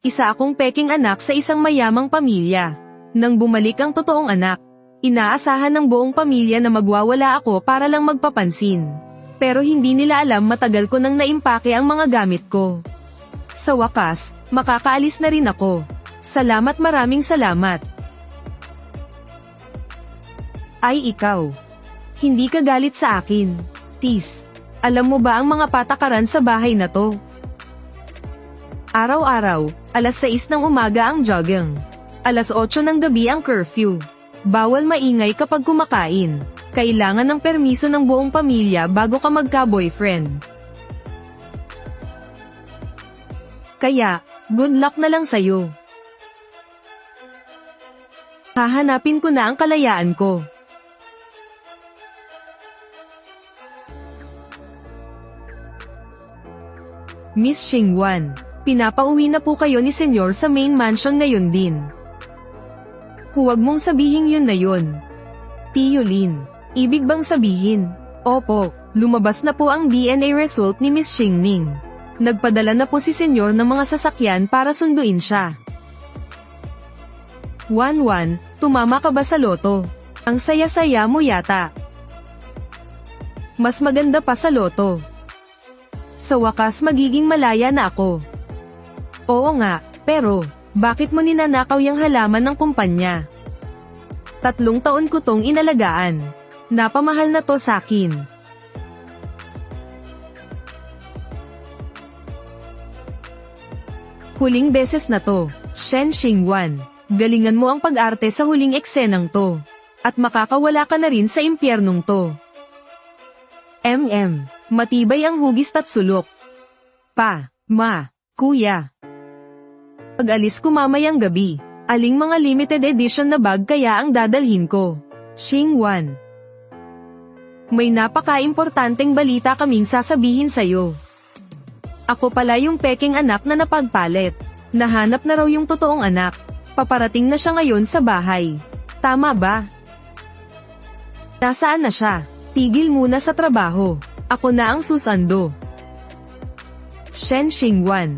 Isa akong peking anak sa isang mayamang pamilya. Nang bumalik ang totoong anak, inaasahan ng buong pamilya na magwawala ako para lang magpapansin. Pero hindi nila alam matagal ko nang naimpake ang mga gamit ko. Sa wakas, makakaalis na rin ako. Salamat, maraming salamat. Ay ikaw. Hindi ka galit sa akin. Tis, alam mo ba ang mga patakaran sa bahay na to? Araw-araw, alas 6 ng umaga ang jogging. Alas 8 ng gabi ang curfew. Bawal maingay kapag kumakain. Kailangan ng permiso ng buong pamilya bago ka magka-boyfriend. Kaya, good luck na lang sa'yo. Hahanapin ko na ang kalayaan ko. Miss Xingwan, pinapauwi na po kayo ni Senyor sa main mansion ngayon din. Huwag mong sabihin yun na yun. Tio Lin, ibig bang sabihin? Opo, lumabas na po ang DNA result ni Miss Xingning. Nagpadala na po si Senyor ng mga sasakyan para sunduin siya. 1-1, tumama ka ba sa loto? Ang saya-saya mo yata. Mas maganda pa sa loto. Sa wakas magiging malaya na ako. Oo nga, pero, bakit mo ninanakaw yung halaman ng kumpanya? 3 taon ko tong inalagaan. Napamahal na to sakin. Huling beses na to, Shen Xingwan. Galingan mo ang pag-arte sa huling eksenang to. At makakawala ka na rin sa impyernong to. Matibay ang hugis at sulok. Kuya. Pag-alis ko mamayang gabi, aling mga limited edition na bag kaya ang dadalhin ko? Xingwan. May napaka-importanteng balita kaming sasabihin sa'yo. Ako pala yung peking anak na napagpalit. Nahanap na raw yung totoong anak. Paparating na siya ngayon sa bahay. Tama ba? Nasaan na siya? Tigil muna sa trabaho. Ako na ang susando. Shen Xingwan.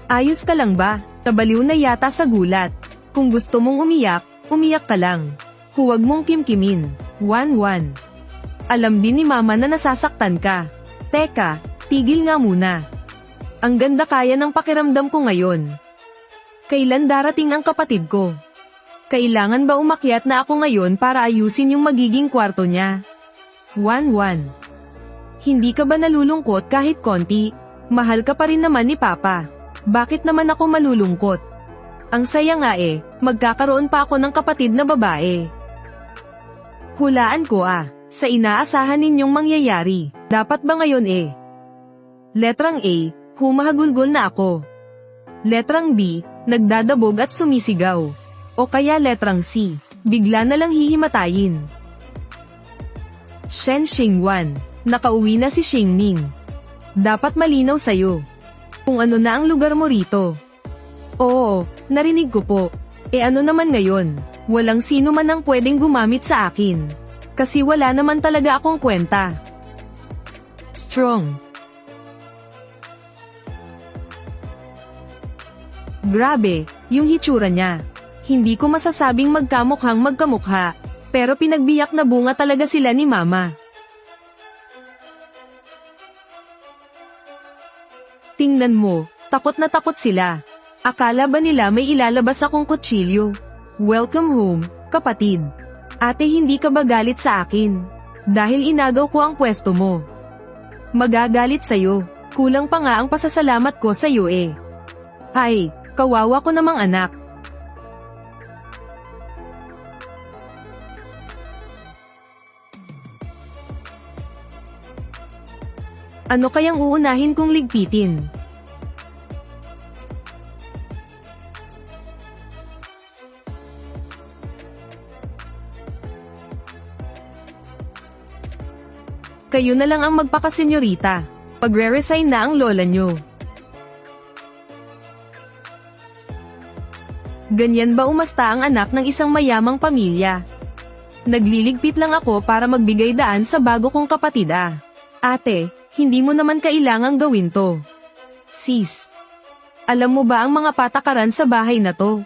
Ayos ka lang ba? Kabaliw na yata sa gulat. Kung gusto mong umiyak, umiyak ka lang. Huwag mong kimkimin. 1-1. Alam din ni mama na nasasaktan ka. Teka, tigil nga muna. Ang ganda kaya ng pakiramdam ko ngayon. Kailan darating ang kapatid ko? Kailangan ba umakyat na ako ngayon para ayusin yung magiging kwarto niya? 1-1. Hindi ka ba nalulungkot kahit konti? Mahal ka pa rin naman ni Papa. Bakit naman ako malulungkot? Ang saya nga magkakaroon pa ako ng kapatid na babae. Hulaan ko sa inaasahan ninyong mangyayari. Dapat ba ngayon Letrang A, humahagulgol na ako. Letrang B, nagdadabog at sumisigaw. O kaya letrang C, bigla na lang hihimatayin. Shen Xingwan, nakauwi na si Xingning. Dapat malinaw sa'yo. Kung ano na ang lugar mo rito. Oo, narinig ko po. Ano naman ngayon? Walang sino man ang pwedeng gumamit sa akin. Kasi wala naman talaga akong kwenta. Strong. Grabe, yung hitsura niya. Hindi ko masasabing magkamukhang magkamukha, pero pinagbiyak na bunga talaga sila ni Mama. Tingnan mo, takot na takot sila. Akala ba nila may ilalabas akong kutsilyo? Welcome home, kapatid. Ate, hindi ka ba galit sa akin? Dahil inagaw ko ang pwesto mo. Magagalit sa'yo, kulang pa nga ang pasasalamat ko sa'yo Ay, kawawa ko namang anak. Ano kayang uunahin kong ligpitin? Kayo na lang ang magpakasenyorita. Pagre-resign na ang lola nyo. Ganyan ba umasta ang anak ng isang mayamang pamilya? Nagliligpit lang ako para magbigay daan sa bago kong kapatid Ate, hindi mo naman kailangang gawin to. Sis. Alam mo ba ang mga patakaran sa bahay na to?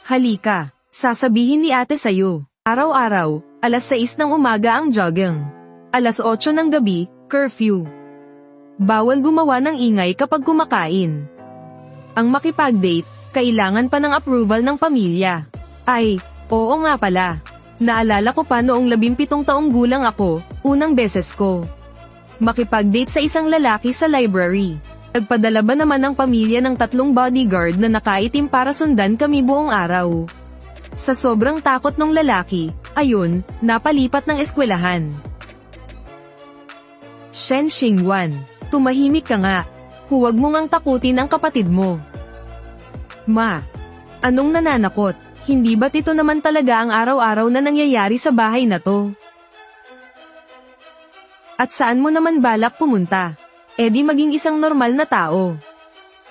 Halika, sasabihin ni ate sa'yo. Araw-araw, alas 6 ng umaga ang jogging. Alas 8 ng gabi, curfew. Bawal gumawa ng ingay kapag kumakain. Ang makipag-date, kailangan pa ng approval ng pamilya. Ay, oo nga pala. Naalala ko pa noong 17 taong gulang ako, unang beses ko makipag-date sa isang lalaki sa library. Nagpadala ba naman ang pamilya ng 3 bodyguard na nakaitim para sundan kami buong araw. Sa sobrang takot ng lalaki, ayun, napalipat ng eskwelahan. Shen Xingwan, tumahimik ka nga. Huwag mo ngang takutin ang kapatid mo. Ma, anong nananakot? Hindi ba't ito naman talaga ang araw-araw na nangyayari sa bahay na to? At saan mo naman balak pumunta? E di maging isang normal na tao.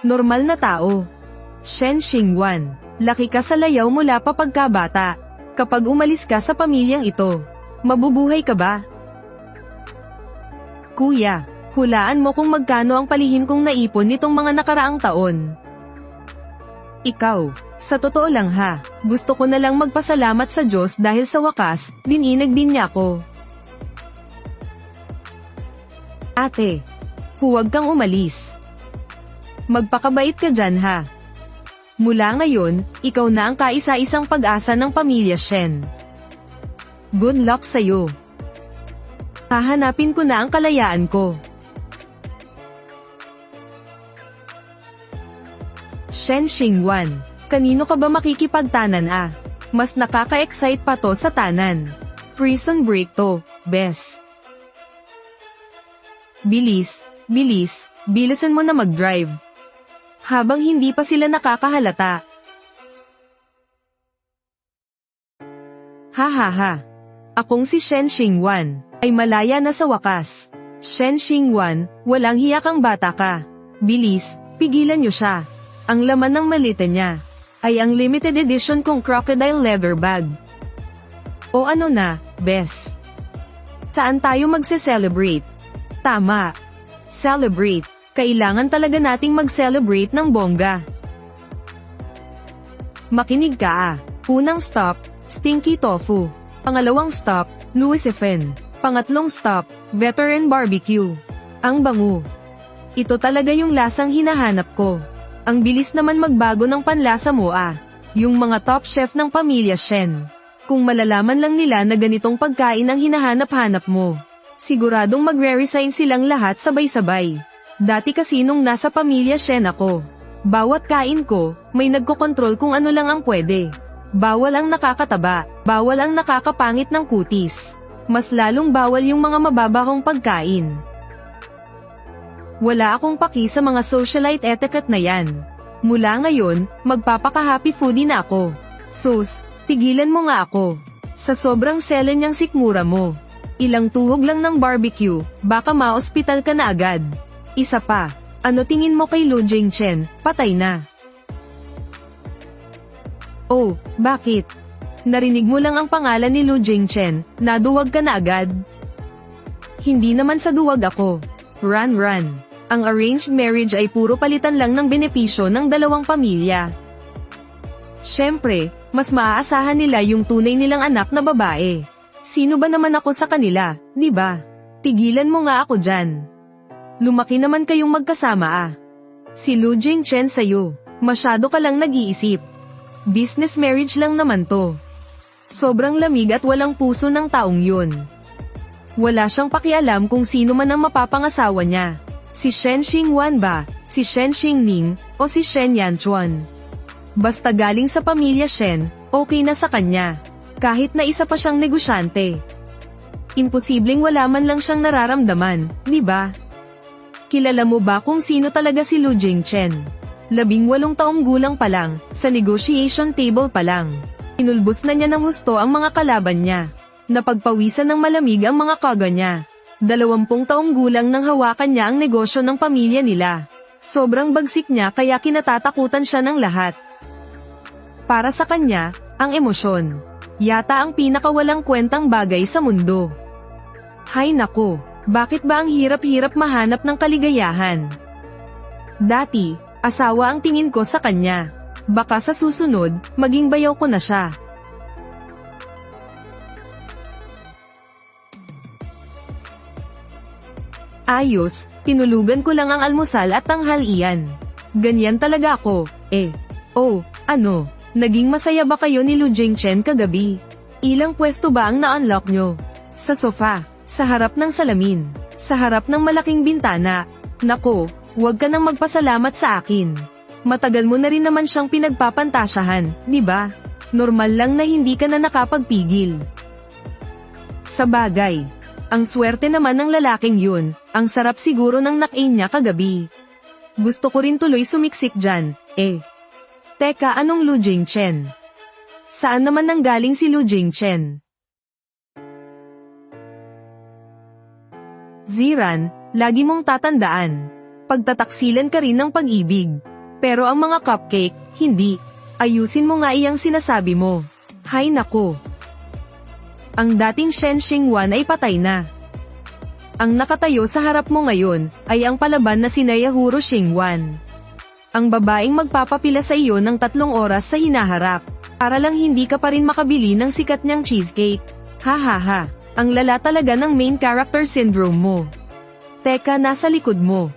Normal na tao. Shen Xingwan, laki ka sa layaw mula pa pagkabata. Kapag umalis ka sa pamilyang ito, mabubuhay ka ba? Kuya, hulaan mo kung magkano ang palihim kong naipon nitong mga nakaraang taon. Ikaw, sa totoo lang ha, gusto ko na lang magpasalamat sa Diyos dahil sa wakas, dininag din niya ako. Ate, huwag kang umalis. Magpakabait ka dyan ha. Mula ngayon, ikaw na ang kaisa-isang pag-asa ng pamilya Shen. Good luck sa'yo. Hahanapin ko na ang kalayaan ko. Shen Xingwan, kanino ka ba makikipagtanan ah? Mas nakaka-excite pa to sa tanan. Prison break to, bes. Bilis, bilis, bilisan mo na mag-drive. Habang hindi pa sila nakakahalata. Ha ha ha. Akong si Shen Xingwan, ay malaya na sa wakas. Shen Xingwan, walang hiya kang bata ka. Bilis, pigilan niyo siya. Ang laman ng malita niya, ay ang limited edition kong crocodile leather bag. O ano na, bes? Saan tayo magse-celebrate? Tama. Celebrate. Kailangan talaga nating mag-celebrate ng bongga. Makinig ka ah. Unang stop, Stinky Tofu. Pangalawang stop, Lucifen. Pangatlong stop, Veteran Barbecue. Ang bango. Ito talaga yung lasang hinahanap ko. Ang bilis naman magbago ng panlasa mo ah. Yung mga top chef ng pamilya Shen. Kung malalaman lang nila na ganitong pagkain ang hinahanap-hanap mo, siguradong magre-resign silang lahat sabay-sabay. Dati kasi nung nasa pamilya Shen ako, bawat kain ko, may nagkokontrol kung ano lang ang pwede. Bawal ang nakakataba, bawal ang nakakapangit ng kutis. Mas lalong bawal yung mga mababahong pagkain. Wala akong paki sa mga socialite etiquette na yan. Mula ngayon, magpapaka-happy foodie na ako. Sus, tigilan mo nga ako. Sa sobrang selen niyang sikmura mo. Ilang tuhog lang ng barbecue, baka ma-ospital ka na agad. Isa pa, ano tingin mo kay Lu Jingchen, patay na. Oh, bakit? Narinig mo lang ang pangalan ni Lu Jingchen, naduwag ka na agad? Hindi naman sa duwag ako. Run. Ang arranged marriage ay puro palitan lang ng benepisyo ng dalawang pamilya. Siyempre, mas maaasahan nila yung tunay nilang anak na babae. Sino ba naman ako sa kanila, di ba? Tigilan mo nga ako dyan. Lumaki naman kayong magkasama ah. Si Lu Jingchen sa'yo, masyado ka lang nag-iisip. Business marriage lang naman to. Sobrang lamig at walang puso ng taong yun. Wala siyang pakialam kung sino man ang mapapangasawa niya. Si Shen Xingwan ba, si Shen Xingning, o si Shen Yanchuan. Basta galing sa pamilya Shen, okay na sa kanya. Kahit na isa pa siyang negosyante. Imposibleng wala man lang siyang nararamdaman, di ba? Kilala mo ba kung sino talaga si Lu Jingchen? 18 taong gulang pa lang, sa negotiation table pa lang. Inulbos na niya ng husto ang mga kalaban niya. Napagpawisan ng malamig ang mga kaga niya. 20 taong gulang nang hawakan niya ang negosyo ng pamilya nila. Sobrang bagsik niya kaya kinatatakutan siya ng lahat. Para sa kanya, ang emosyon, yata ang pinakawalang kwentang bagay sa mundo. Hay nako, bakit ba ang hirap-hirap mahanap ng kaligayahan? Dati, Asawa ang tingin ko sa kanya. Baka sa susunod, maging bayaw ko na siya. Ayos, tinulugan ko lang ang almusal at tanghalian. Ganyan talaga ako, eh. Oh, ano, naging masaya ba kayo ni Lu Jingchen kagabi? Ilang pwesto ba ang na-unlock nyo? Sa sofa, sa harap ng salamin, sa harap ng malaking bintana. Nako, huwag ka nang magpasalamat sa akin. Matagal mo na rin naman siyang pinagpapantasyahan, di ba? Normal lang na hindi ka na nakapagpigil. Sa bagay, ang swerte naman ng lalaking yun, ang sarap siguro ng nakain niya kagabi. Gusto ko rin tuloy sumiksik dyan, eh. Teka, anong Lu Jingchen? Saan naman nanggaling si Lu Jingchen? Ziran, lagi mong tatandaan. Pagtataksilan ka rin ng pag-ibig. Pero ang mga cupcake, hindi. Ayusin mo nga iyang sinasabi mo. Hay nako. Ang dating Shen Xingwan ay patay na. Ang nakatayo sa harap mo ngayon, ay ang palaban na si Yahuro Xingwan. Ang babaeng magpapapila sa iyo ng 3 oras sa hinaharap, para lang hindi ka pa rin makabili ng sikat niyang cheesecake. Ha ha ha, ang lala talaga ng main character syndrome mo. Teka, nasa likod mo.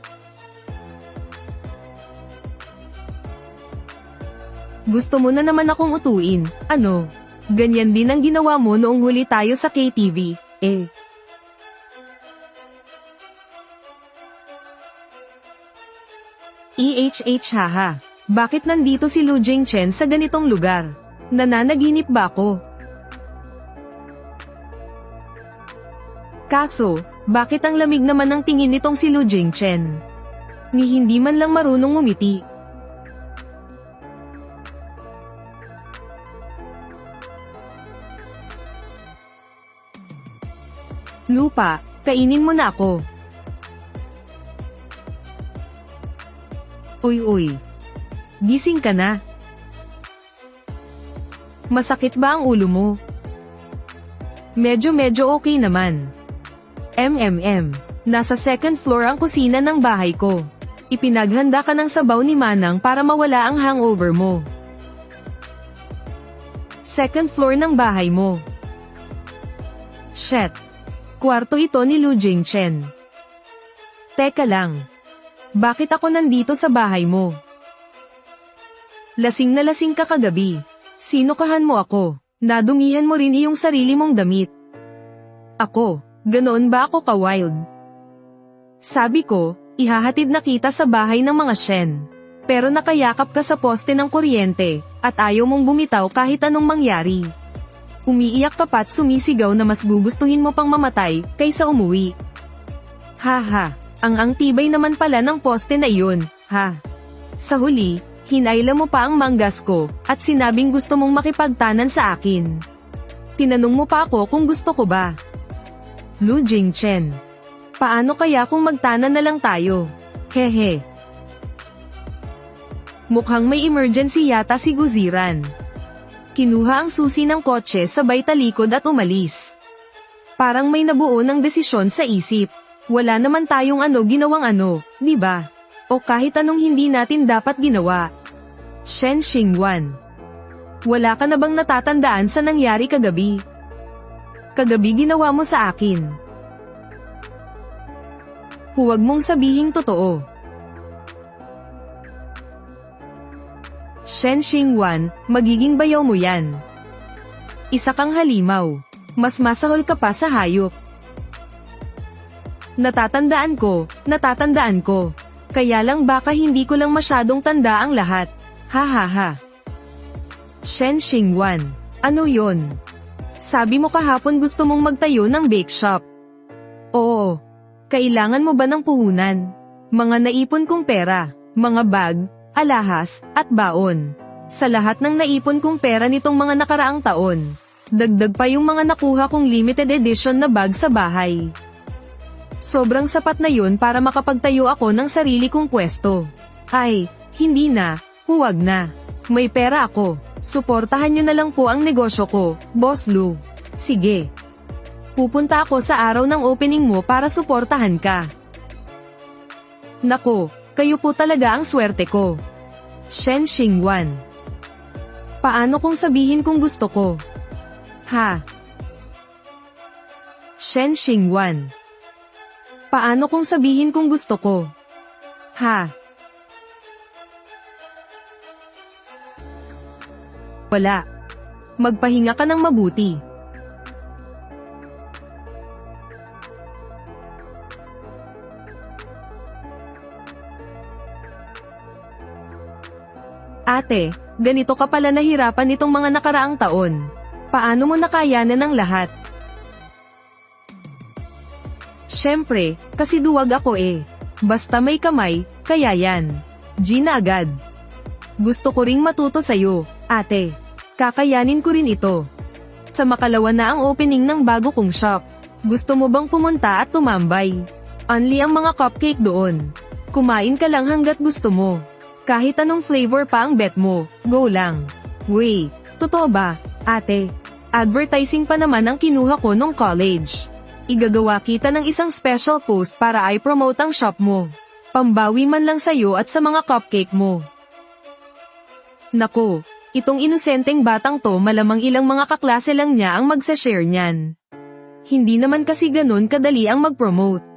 Gusto mo na naman akong utuin, ano? Ganyan din ang ginawa mo noong huli tayo sa KTV, eh. Haha. Bakit nandito si Lu Jingchen sa ganitong lugar? Nananaginip ba ako? Kaso, bakit ang lamig naman ng tingin nitong si Lu Jingchen? Ni hindi man lang marunong ngumiti. Lupa, kainin mo na ako. Uy. Gising ka na. Masakit ba ang ulo mo? Medyo okay naman. Nasa 2nd floor ang kusina ng bahay ko. Ipinaghanda ka ng sabaw ni Manang para mawala ang hangover mo. 2nd floor ng bahay mo. Shit. Kwarto ito ni Lu Jingchen. Teka lang. Bakit ako nandito sa bahay mo? Lasing na lasing ka kagabi. Sinukahan mo ako. Nadumihan mo rin iyong sarili mong damit. Ako, ganoon ba ako ka-wild? Sabi ko, ihahatid na kita sa bahay ng mga Shen. Pero nakayakap ka sa poste ng kuryente, at ayaw mong bumitaw kahit anong mangyari. Umiiyak ka pa't sumisigaw na mas gugustuhin mo pang mamatay, kaysa umuwi. Haha, ang tibay naman pala ng poste na iyon, ha? Sa huli, hinayla mo pa ang manggas ko, at sinabing gusto mong makipagtanan sa akin. Tinanong mo pa ako kung gusto ko ba. Lu Jingchen. Paano kaya kung magtanan na lang tayo? Hehe. Mukhang may emergency yata si Guziran. Kinuha ang susi ng kotse sabay talikod at umalis. Parang may nabuo ng desisyon sa isip. Wala naman tayong ginawang di ba? O kahit anong hindi natin dapat ginawa. Shen Xingwan. Wala ka na bang natatandaan sa nangyari kagabi? Kagabi ginawa mo sa akin. Huwag mong sabihing totoo. Shen Xingwan, magiging bayaw mo yan. Isa kang halimaw. Mas masahol ka pa sa hayop. Natatandaan ko. Kaya lang baka hindi ko lang masyadong tanda ang lahat. Ha. Shen Xingwan, ano yon? Sabi mo kahapon gusto mong magtayo ng bake shop. Oo. Kailangan mo ba ng puhunan? Mga naipon kong pera, mga bag, alahas, at baon. Sa lahat ng naipon kong pera nitong mga nakaraang taon. Dagdag pa yung mga nakuha kong limited edition na bag sa bahay. Sobrang sapat na yun para makapagtayo ako ng sarili kong pwesto. Ay, hindi na, huwag na. May pera ako. Suportahan nyo na lang po ang negosyo ko, Boss Lu. Sige. Pupunta ako sa araw ng opening mo para suportahan ka. Nako, Kayo po talaga ang swerte ko. Shen Xingwan. Paano kung sabihin kung gusto ko? Ha? Shen Xingwan. Paano kung sabihin kung gusto ko? Ha? Wala. Magpahinga ka ng mabuti. Ate, ganito ka pala nahirapan nitong mga nakaraang taon. Paano mo nakayanan ang lahat? Siyempre, kasi duwag ako eh. Basta may kamay, kaya yan. Gina agad. Gusto ko ring matuto sa'yo, ate. Kakayanin ko rin ito. Sa makalawa na ang opening ng bago kong shop. Gusto mo bang pumunta at tumambay? Only ang mga cupcake doon. Kumain ka lang hanggat gusto mo. Kahit anong flavor pa ang bet mo, go lang. Wait, totoo ba, ate? Advertising pa naman ang kinuha ko nung college. Igagawa kita ng isang special post para i-promote ang shop mo. Pambawi man lang sa'yo at sa mga cupcake mo. Nako, itong inosenteng batang to malamang ilang mga kaklase lang niya ang magsa-share niyan. Hindi naman kasi ganun kadali ang mag-promote.